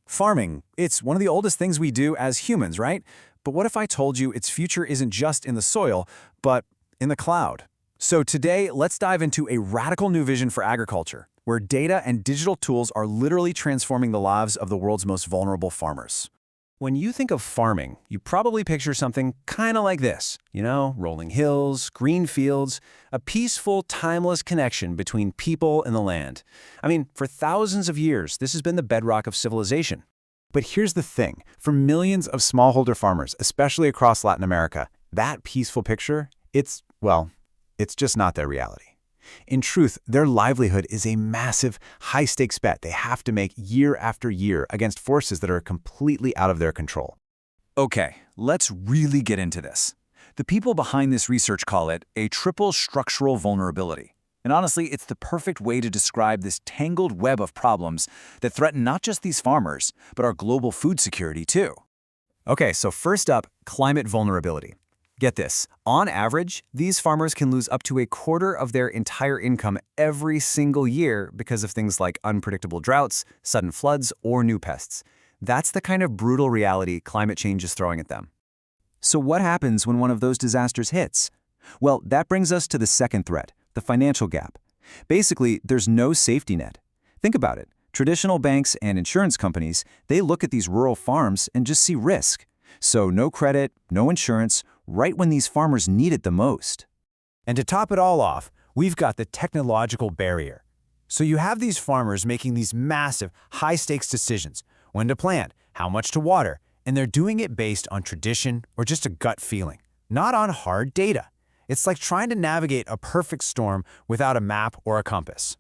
Farming, it's one of the oldest things we do as humans, right? But what if I told you its future isn't just in the soil, but in the cloud? So today, let's dive into a radical new vision for agriculture, where data and digital tools are literally transforming the lives of the world's most vulnerable farmers. When you think of farming, you probably picture something kind of like this. Rolling hills, green fields, a peaceful, timeless connection between people and the land. For thousands of years, this has been the bedrock of civilization. But here's the thing. For millions of smallholder farmers, especially across Latin America, that peaceful picture, it's just not their reality. In truth, their livelihood is a massive, high-stakes bet they have to make year after year against forces that are completely out of their control. Okay, let's really get into this. The people behind this research call it a triple structural vulnerability. And honestly, it's the perfect way to describe this tangled web of problems that threaten not just these farmers, but our global food security too. Okay, so first up, climate vulnerability. Get this, on average, these farmers can lose up to a quarter of their entire income every single year because of things like unpredictable droughts, sudden floods, or new pests. That's the kind of brutal reality climate change is throwing at them. So what happens when one of those disasters hits? Well, that brings us to the second threat, the financial gap. Basically, there's no safety net. Think about it. Traditional banks and insurance companies, they look at these rural farms and just see risk. So no credit, no insurance, right when these farmers need it the most. And to top it all off, we've got the technological barrier. So you have these farmers making these massive, high-stakes decisions, when to plant, how much to water, and they're doing it based on tradition or just a gut feeling, not on hard data. It's like trying to navigate a perfect storm without a map or a compass.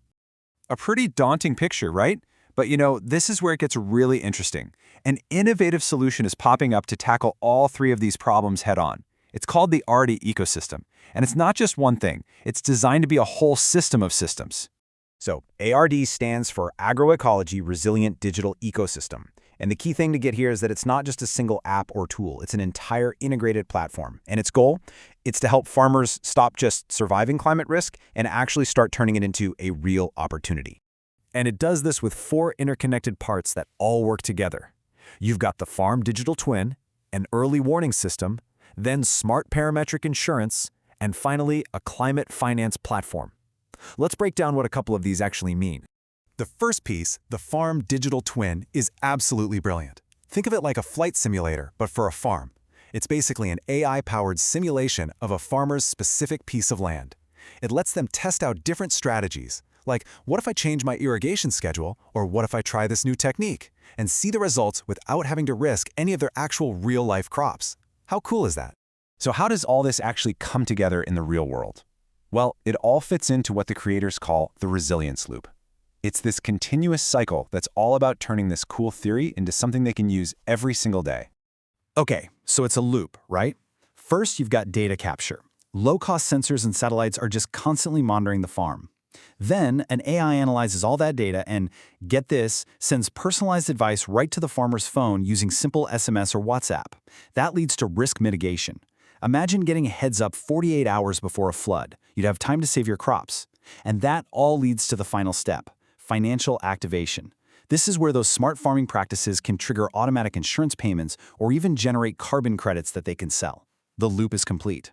A pretty daunting picture, right? But this is where it gets really interesting. An innovative solution is popping up to tackle all three of these problems head-on. It's called the ARDE ecosystem, and it's not just one thing. It's designed to be a whole system of systems. So ARDE stands for Agroecology Resilient Digital Ecosystem. And the key thing to get here is that it's not just a single app or tool. It's an entire integrated platform. And its goal? It's to help farmers stop just surviving climate risk and actually start turning it into a real opportunity. And it does this with 4 interconnected parts that all work together. You've got the farm digital twin, an early warning system, then smart parametric insurance, and finally, a climate finance platform. Let's break down what a couple of these actually mean. The first piece, the farm digital twin, is absolutely brilliant. Think of it like a flight simulator, but for a farm. It's basically an AI-powered simulation of a farmer's specific piece of land. It lets them test out different strategies, like what if I change my irrigation schedule, or what if I try this new technique, and see the results without having to risk any of their actual real-life crops. How cool is that? So how does all this actually come together in the real world? Well, it all fits into what the creators call the resilience loop. It's this continuous cycle that's all about turning this cool theory into something they can use every single day. Okay, so it's a loop, right? First, you've got data capture. Low-cost sensors and satellites are just constantly monitoring the farm. Then, an AI analyzes all that data and, get this, sends personalized advice right to the farmer's phone using simple SMS or WhatsApp. That leads to risk mitigation. Imagine getting a heads-up 48 hours before a flood. You'd have time to save your crops. And that all leads to the final step, financial activation. This is where those smart farming practices can trigger automatic insurance payments or even generate carbon credits that they can sell. The loop is complete.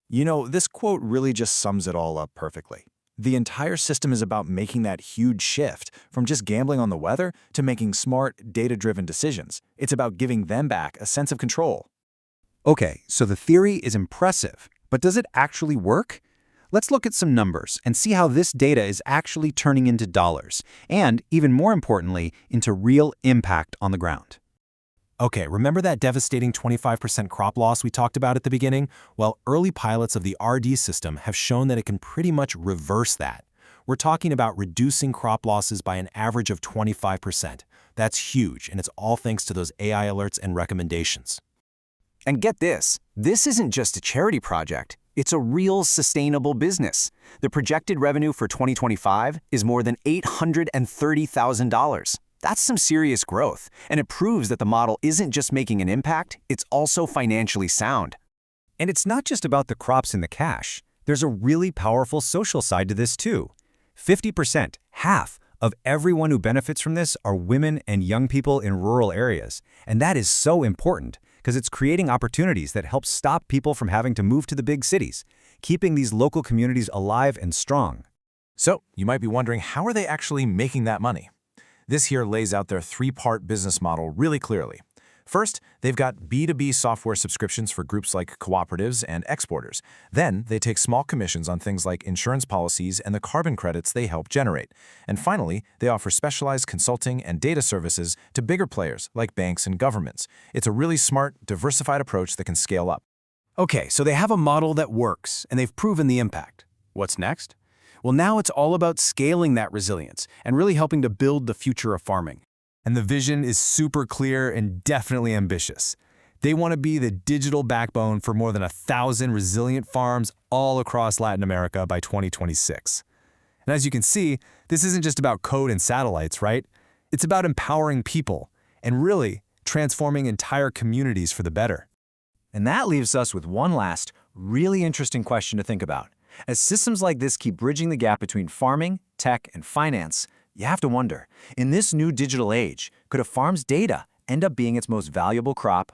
This quote really just sums it all up perfectly. The entire system is about making that huge shift from just gambling on the weather to making smart, data-driven decisions. It's about giving them back a sense of control. Okay, so the theory is impressive, but does it actually work? Let's look at some numbers and see how this data is actually turning into dollars, and even more importantly, into real impact on the ground. Okay, remember that devastating 25% crop loss we talked about at the beginning? Well, early pilots of the ARDE system have shown that it can pretty much reverse that. We're talking about reducing crop losses by an average of 25%. That's huge, and it's all thanks to those AI alerts and recommendations. And get this isn't just a charity project. It's a real sustainable business. The projected revenue for 2025 is more than $830,000. That's some serious growth, and it proves that the model isn't just making an impact, it's also financially sound. And it's not just about the crops and the cash. There's a really powerful social side to this too. 50%, half, of everyone who benefits from this are women and young people in rural areas. And that is so important because it's creating opportunities that help stop people from having to move to the big cities, keeping these local communities alive and strong. So, you might be wondering, how are they actually making that money? This here lays out their three-part business model really clearly. First, they've got B2B software subscriptions for groups like cooperatives and exporters. Then, they take small commissions on things like insurance policies and the carbon credits they help generate. And finally, they offer specialized consulting and data services to bigger players like banks and governments. It's a really smart, diversified approach that can scale up. Okay, so they have a model that works, and they've proven the impact. What's next? Well, now it's all about scaling that resilience and really helping to build the future of farming. And the vision is super clear and definitely ambitious. They want to be the digital backbone for more than 1,000 resilient farms all across Latin America by 2026. And as you can see, this isn't just about code and satellites, right? It's about empowering people and really transforming entire communities for the better. And that leaves us with one last, really interesting question to think about. As systems like this keep bridging the gap between farming, tech, and finance, you have to wonder, in this new digital age, could a farm's data end up being its most valuable crop